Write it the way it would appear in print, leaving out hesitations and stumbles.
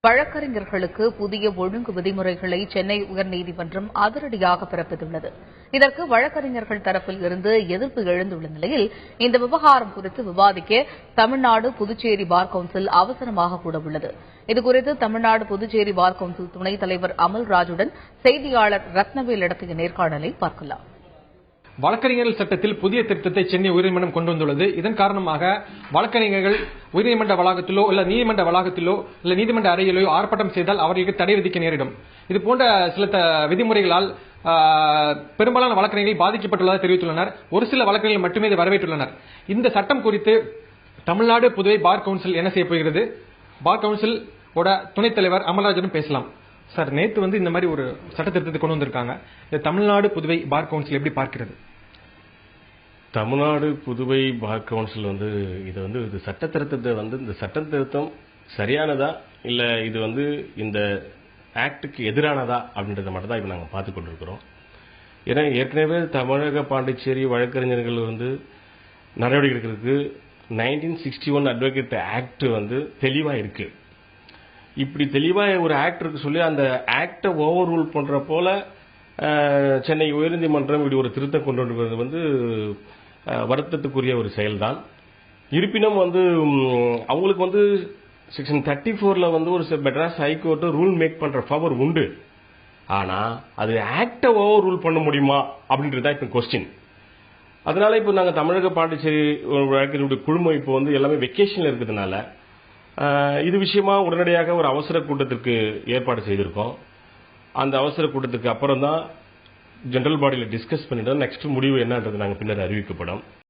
வழக்கறிஞர்களுக்கு புதிய ஒழுங்கு விதிமுறைகளை சென்னை உயர்நீதிமன்றம் அதிரடியாக பிறப்பித்துள்ளது. இதற்கு வழக்கறிஞர்கள் தரப்பில் இருந்து எதிர்ப்பு எழுந்துள்ள நிலையில் இந்த விவகாரம் குறித்து விவாதிக்க தமிழ்நாடு புதுச்சேரி பார் கவுன்சில் அவசரமாக கூட உள்ளது. இதுகுறித்து தமிழ்நாடு புதுச்சேரி பார் கவுன்சில் துணைத் தலைவர் அமல்ராஜுடன் செய்தியாளர் ரத்னவேல் நடத்திய நேர்காணலை பார்க்கலாம். வழக்கறிஞர்கள் சட்டத்தில் புதிய திருத்தத்தை சென்னை உயர்நீதிமன்றம் கொண்டு வந்துள்ளது. இதன் காரணமாக வழக்கறிஞர்கள் உயர்நீதிமன்ற வளாகத்திலோ இல்ல நீதிமன்ற வளாகத்திலோ இல்ல நீதிமன்ற அறையிலோ ஆர்ப்பாட்டம் செய்தால் அவர்களுக்கு தடை விதிக்க நேரிடும். இது போன்ற சில விதிமுறைகளால் பெரும்பாலான வழக்கறிஞர்கள் பாதிக்கப்பட்டுள்ளதாக தெரிவித்துள்ளனர். ஒரு சில வழக்கறிஞர்கள் மட்டுமே இதை வரவேற்றுள்ளனர். இந்த சட்டம் குறித்து தமிழ்நாடு புதுவை பார் கவுன்சில் என்ன செய்ய போகிறது? பார் கவுன்சில் துணைத் தலைவர் அமல்ராஜனும் பேசலாம். சார், நேற்று இந்த மாதிரி ஒரு சட்ட திருத்தத்தை கொண்டு வந்திருக்காங்க. தமிழ்நாடு புதுவை பார் கவுன்சில் எப்படி பார்க்கிறது? தமிழ்நாடு புதுவை பார் கவுன்சில் இது சட்ட திருத்தத்தை இந்த சட்ட திருத்தம் சரியானதா இல்ல இது இந்த ஆக்டுக்கு எதிரானதா அப்படின்றத மட்டும் தான் இப்ப நாங்க பார்த்துக் கொண்டிருக்கிறோம். ஏன்னா ஏற்கனவே தமிழக பாண்டிச்சேரி வழக்கறிஞர்கள் நடவடிக்கை எடுக்கிறதுக்கு 1961 அட்வொகேட் ஆக்ட் தெளிவா இருக்கு. இப்படி தெளிவா ஒரு ஆக்ட் இருக்கு சொல்லி அந்த ஆக்டை ஓவர் ரூல் பண்ற போல சென்னை உயர்நீதிமன்றம் இப்படி ஒரு திருத்தம் கொண்டு வருவது வருத்தத்துக்குரிய ஒரு செயல்தான். இருப்பினும் அவங்களுக்கு செக்ஷன் 34ல ஒரு மெட்ராஸ் ஹைகோர்ட் ரூல் மேக் பண்ற பவர் உண்டு. ஆனா அது ஆக்டை ஓவர் ரூல் பண்ண முடியுமா அப்படின்றதா இப்ப கொஸ்டின். அதனால இப்ப நாங்க தமிழக பாண்டிச்சேரி வழக்கறிஞருடைய குழுமம் இப்போ எல்லாமே வெக்கேஷன்ல இருக்கிறதுனால இது விஷயமா உடனடியாக ஒரு அவசர கூட்டத்திற்கு ஏற்பாடு செய்திருக்கோம். அந்த அவசர கூட்டத்துக்கு அப்புறம் தான் ஜெனரல் பாடியில டிஸ்கஸ் பண்ணிட்டு நெக்ஸ்ட் முடிவு என்னன்றது நாங்க பின்னர் அறிவிக்கப்படும்.